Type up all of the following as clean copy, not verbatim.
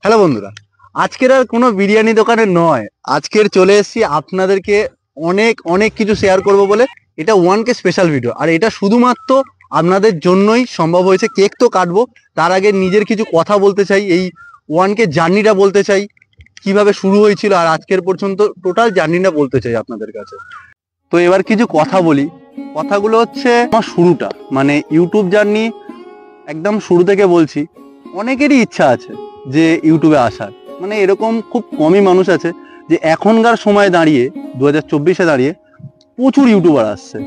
Hello বন্ধুরা, আজকের আর কোনো বিরিয়ানি দোকানে নয়, আজকের চলে এসেছি আপনাদেরকে অনেক অনেক কিছু শেয়ার করব বলে। এটা 1K স্পেশাল ভিডিও, আর এটা শুধুমাত্র আপনাদের জন্যই সম্ভব হয়েছে। কেক তো কাটবো, তার আগে নিজের কিছু কথা বলতে চাই, এই 1K জার্নিটা বলতে চাই, কিভাবে শুরু হয়েছিল আর আজকের পর্যন্ত টোটাল জার্নিটা বলতে চাই আপনাদের কাছে। তো এবার কিছু কথা বলি। কথাগুলো হচ্ছে আমার শুরুটা, মানে ইউটিউব জার্নি একদম শুরু থেকে বলছি। অনেকেরই ইচ্ছা আছে যে ইউটিউবে আসার, মানে এরকম খুব কমই মানুষ আছে যে এখনকার সময় দাঁড়িয়ে 2024-এ দাঁড়িয়ে প্রচুর ইউটিউবার আসছে।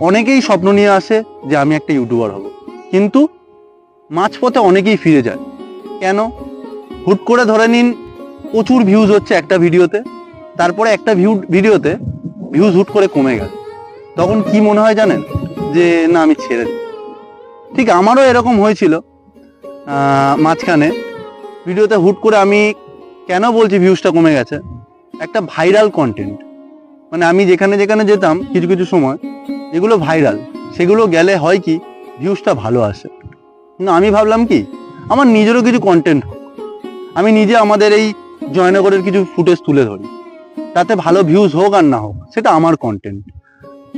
অনেকেই স্বপ্ন নিয়ে আসে যে আমি একটা ইউটিউবার হব, কিন্তু মাঝপথে অনেকেই ফিরে যায়। কেন? হুট করে ধরে নিন প্রচুর ভিউজ হচ্ছে একটা ভিডিওতে, তারপরে একটা ভিডিওতে ভিউজ হুট করে কমে গেল। তখন কি মনে হয় জানেন? যে না, আমি ছেড়ে দিই। ঠিক আমারও এরকম হয়েছিল। মাঝখানে ভিডিওতে হুট করে, আমি কেন বলছি ভিউজটা কমে গেছে, একটা ভাইরাল কন্টেন্ট, মানে আমি যেখানে যেখানে যেতাম কিছু কিছু সময় যেগুলো ভাইরাল, সেগুলো গেলে হয় কি ভিউজটা ভালো আসে। কিন্তু আমি ভাবলাম কি, আমার নিজেরও কিছু কন্টেন্ট হোক, আমি নিজে আমাদের এই জয়নগরের কিছু ফুটেজ তুলে ধরি, তাতে ভালো ভিউজ হোক আর না হোক, সেটা আমার কন্টেন্ট।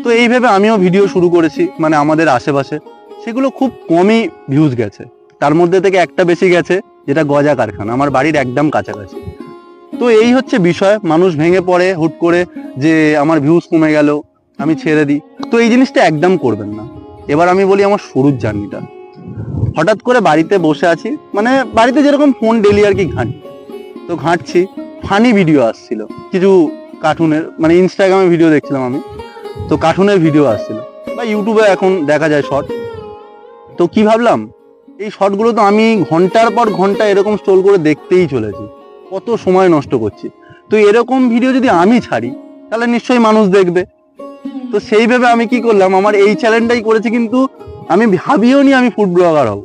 তো এই ভেবে আমিও ভিডিও শুরু করেছি, মানে আমাদের আশেপাশে সেগুলো খুব কমই ভিউজ গেছে। তার মধ্যে থেকে একটা বেশি গেছে, যেটা গজা কারখানা, আমার বাড়ির একদম কাছাকাছি। তো এই হচ্ছে বিষয়, মানুষ ভেঙে পড়ে হুট করে যে আমার ভিউজ কমে গেল, আমি ছেড়ে দিই। তো এই জিনিসটা একদম করবেন না। এবার আমি বলি আমার শুরুর জার্নিটা। হঠাৎ করে বাড়িতে বসে আছি, মানে বাড়িতে যেরকম ফোন ডেলি আর কি ঘাঁটি, তো ঘাঁটছি, ফানি ভিডিও আসছিল কিছু কার্টুনের, মানে ইনস্টাগ্রামে ভিডিও দেখছিলাম আমি, তো কার্টুনের ভিডিও আসছিল, বা ইউটিউবে এখন দেখা যায় শর্ট। তো কি ভাবলাম, এই শর্টগুলো তো আমি ঘন্টার পর ঘন্টা এরকম স্ক্রল করে দেখতেই চলেছি, কত সময় নষ্ট করছি। তো এরকম ভিডিও যদি আমি ছাড়ি তাহলে নিশ্চয়ই মানুষ দেখবে। তো সেই ভেবে আমি কি করলাম, আমার এই চ্যানেলটাই করেছি, কিন্তু আমি ভাবিও নি আমি ফুড ব্লগার হব।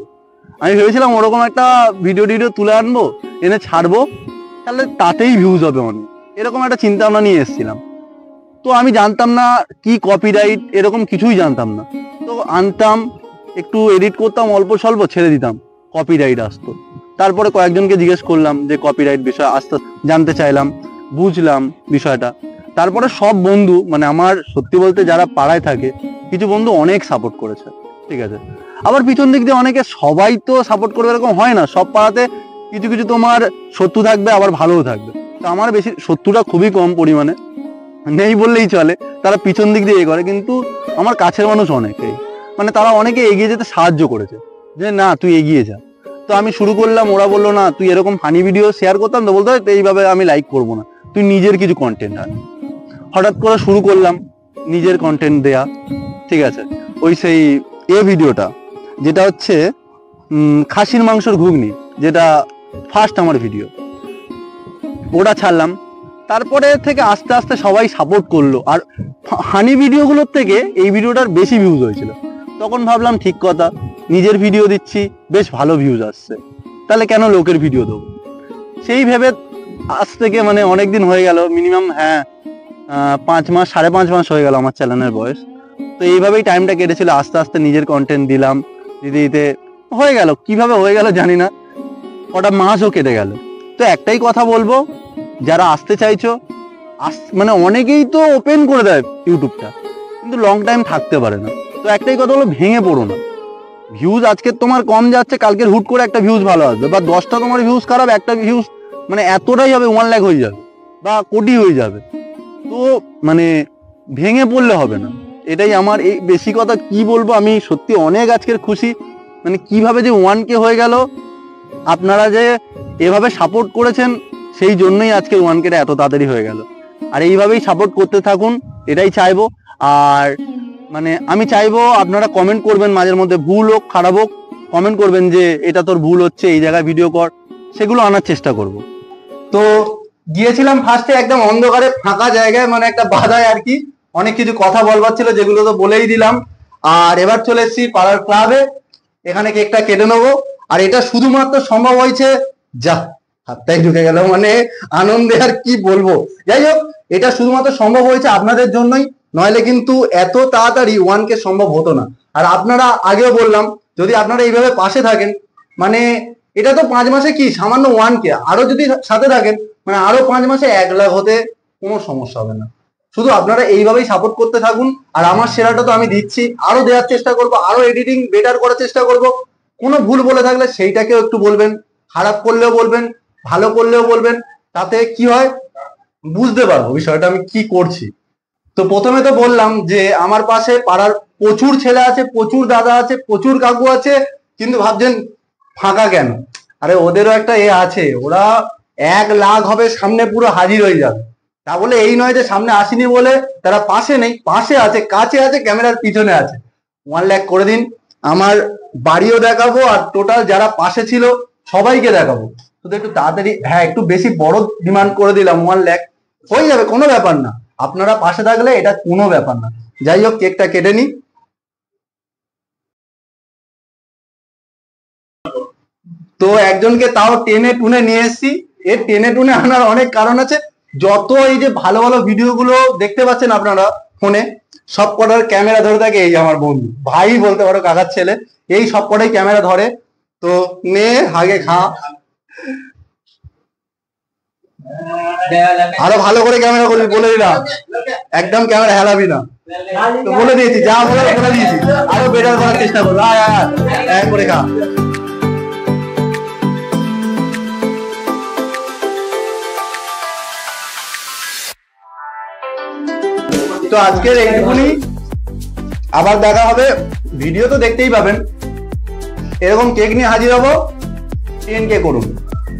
আমি ভেবেছিলাম ওরকম একটা ভিডিও তুলে আনবো, এনে ছাড়বো, তাহলে তাতেই ভিউজ হবে অনেক, এরকম একটা চিন্তা ভাবনা নিয়ে এসেছিলাম। তো আমি জানতাম না কি কপিরাইট, এরকম কিছুই জানতাম না। তো আনতাম, একটু এডিট করতাম, অল্প স্বল্প ছেড়ে দিতাম, কপিরাইট আসতো। তারপরে কয়েকজনকে জিজ্ঞেস করলাম যে কপিরাইট বিষয় আস্তে জানতে চাইলাম, বুঝলাম বিষয়টা। তারপরে সব বন্ধু, মানে আমার সত্যি বলতে যারা পাড়ায় থাকে, কিছু বন্ধু অনেক সাপোর্ট করেছে, ঠিক আছে। আবার পিছন দিক দিয়ে অনেকে, সবাই তো সাপোর্ট করবে এরকম হয় না, সব পাড়াতে কিছু কিছু তোমার শত্রু থাকবে, আবার ভালোও থাকবে। তো আমার বেশি শত্রুটা খুবই কম পরিমাণে, নেই বললেই চলে, তারা পিছন দিক দিয়ে করে। কিন্তু আমার কাছের মানুষ অনেকেই, মানে তারা অনেকে এগিয়ে যেতে সাহায্য করেছে, যে না তুই এগিয়ে যা। তো আমি শুরু করলাম, ওরা বললো না তুই এরকম ফানি ভিডিও শেয়ার করতাম, তো বলতে হয় এইভাবে আমি লাইক করবো না, তুই নিজের কিছু কন্টেন্ট আন। হঠাৎ করে শুরু করলাম নিজের কন্টেন্ট দেয়া, ঠিক আছে। ওই সেই ভিডিওটা যেটা হচ্ছে খাসির মাংসের ঘুগনি, যেটা ফার্স্ট আমার ভিডিও, ওটা ছাড়লাম। তারপরে থেকে আস্তে আস্তে সবাই সাপোর্ট করলো, আর হানি ভিডিওগুলোর থেকে এই ভিডিওটার বেশি ভিউজ হয়েছিল। তখন ভাবলাম ঠিক কথা, নিজের ভিডিও দিচ্ছি, বেশ ভালো ভিউজ আসছে, তাহলে কেন লোকের ভিডিও দেবো। সেই ভেবে আজ থেকে, মানে অনেকদিন হয়ে গেল, মিনিমাম 5 মাস, 5.5 মাস হয়ে গেল আমার চ্যানেলের বয়স। তো এইভাবেই টাইমটা কেটেছিল, আস্তে আস্তে নিজের কন্টেন্ট দিলাম, দিতে দিতে হয়ে গেল, কিভাবে হয়ে গেল জানি না, কটা মাসও কেটে গেল। তো একটাই কথা বলবো, যারা আসতে চাইছো, মানে অনেকেই তো ওপেন করে দেয় ইউটিউবটা, কিন্তু লং টাইম থাকতে পারে না। তো একটাই কথা হলো, ভেঙে পড়ো না। ভিউজ আজকে তোমার কম যাচ্ছে, কালকে হুট করে একটা ভিউজ ভালো আসবে, বা 10টা তোমার ভিউজ খারাপ, একটা ভিউজ মানে এতটাই হবে 1 লাখ হয়ে যাবে বা কোটি হয়ে যাবে। তো মানে ভেঙে পড়লে হবে না, এটাই আমার এই বেশি কথা। কি বলবো, আমি সত্যি অনেক আজকের খুশি, মানে কিভাবে যে 1K হয়ে গেল, আপনারা যে এভাবে সাপোর্ট করেছেন, সেই জন্যই আজকে 1K এত তাড়াতাড়ি হয়ে গেল। আর এইভাবেই সাপোর্ট করতে থাকুন, এটাই চাইবো। আর মানে আমি চাইবো আপনারা কমেন্ট করবেন, মাঝের মধ্যে ভুল হোক খারাপ হোক, কমেন্ট করবেন যে এটা তোর ভুল হচ্ছে, এই জায়গায় ভিডিও কর, সেগুলো আনার চেষ্টা করব। তো গিয়েছিলাম ফার্স্টে একদম অন্ধকারে ফাঁকা জায়গায়, মানে একটা বাধায় আর কি, অনেক কিছু কথা বলবার ছিল, যেগুলো তো বলেই দিলাম। আর এবার চলে এসেছি পাড়ার ক্লাবে, এখানে কেকটা কেটে নেবো। আর এটা শুধুমাত্র সম্ভব হয়েছে, যা হাতটাই ঢুকে গেল, মানে আনন্দে আর কি বলবো। যাই হোক, এটা শুধুমাত্র সম্ভব হয়েছে আপনাদের জন্যই, নইলে কিন্তু এত তাড়াতাড়ি 1K সম্ভব হতো না। আর আপনারা আগেও বললাম, যদি আপনারা এইভাবে পাশে থাকেন, মানে এটা তো 5 মাসে কি সামান্য 1K, আরো যদি সাথে থাকেন মানে আরো 5 মাসে 1 লাখ হতে কোনো সমস্যা হবে না। শুধু আপনারা এইভাবেই সাপোর্ট করতে থাকুন, আর আমার সেরাটা তো আমি দিচ্ছি, আরো দেওয়ার চেষ্টা করব, আরো এডিটিং বেটার করার চেষ্টা করব। কোনো ভুল বলে থাকলে সেইটাকেও একটু বলবেন, খারাপ করলেও বলবেন, ভালো করলেও বলবেন, তাতে কি হয় বুঝতে পারবো বিষয়টা আমি কি করছি। তো প্রথমে তো বললাম যে আমার পাশে পাড়ার প্রচুর ছেলে আছে, প্রচুর দাদা আছে, প্রচুর কাকু আছে, কিন্তু ভাবছেন ফাঁকা কেন? আরে ওদেরও একটা আছে, ওরা 1 লাখ হবে সামনে পুরো হাজির হয়ে যাবে। তা বলে এই নয় যে সামনে আসেনি বলে তারা পাশে নেই, পাশে আছে, কাছে আছে, ক্যামেরার পিছনে আছে। 1 লাখ করে দিন, আমার বাড়িও দেখাবো আর টোটাল যারা পাশে ছিল সবাইকে দেখাবো। শুধু একটু তাড়াতাড়ি, হ্যাঁ একটু বেশি বড় ডিমান্ড করে দিলাম, 1 লাখ হয়ে যাবে, কোনো ব্যাপার না। আপনারা পাশে থাকলে এটা কোনো ব্যাপার না। যাই হোক, কেকটা কেটে নি। তো একজনকে তাও টেনে টুনে নিয়ে এসেছি। এর টেনে টুনে আনার অনেক কারণ আছে। যত এই যে ভালো ভালো ভিডিও গুলো দেখতে পাচ্ছেন আপনারা ফোনে, সব কটার ক্যামেরা ধরে থাকে এই আমার বন্ধু, ভাই বলতে পারো, কাকার ছেলে। এই সব কটাই ক্যামেরা ধরে। তো নে আগে খা, আরো ভালো করে ক্যামেরা করবি বলে দিলাম, একদম ক্যামেরা হেলাবি না। তো বলে দিয়েছি, যা বলে বলে দিয়েছি, আরো বেটার করার চেষ্টা করবো। আয় আয় আয় করে খা। তো আজকের এইটুকুনি, আবার দেখা হবে। ভিডিও তো দেখতেই পাবেন, এরকম কেক নিয়ে হাজির হবো। 10K করুন,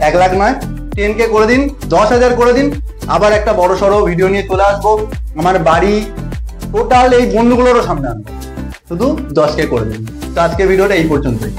1 লাখ নয়, 10K করে দিন, 10,000 করে দিন, আবার একটা বড় সড়ো ভিডিও নিয়ে চলে আসবো। আমার বাড়ি টোটাল এই বন্ধুগুলোরও সামনে আনবো, শুধু 10K করে দিন। তো আজকের ভিডিওটা এই পর্যন্তই।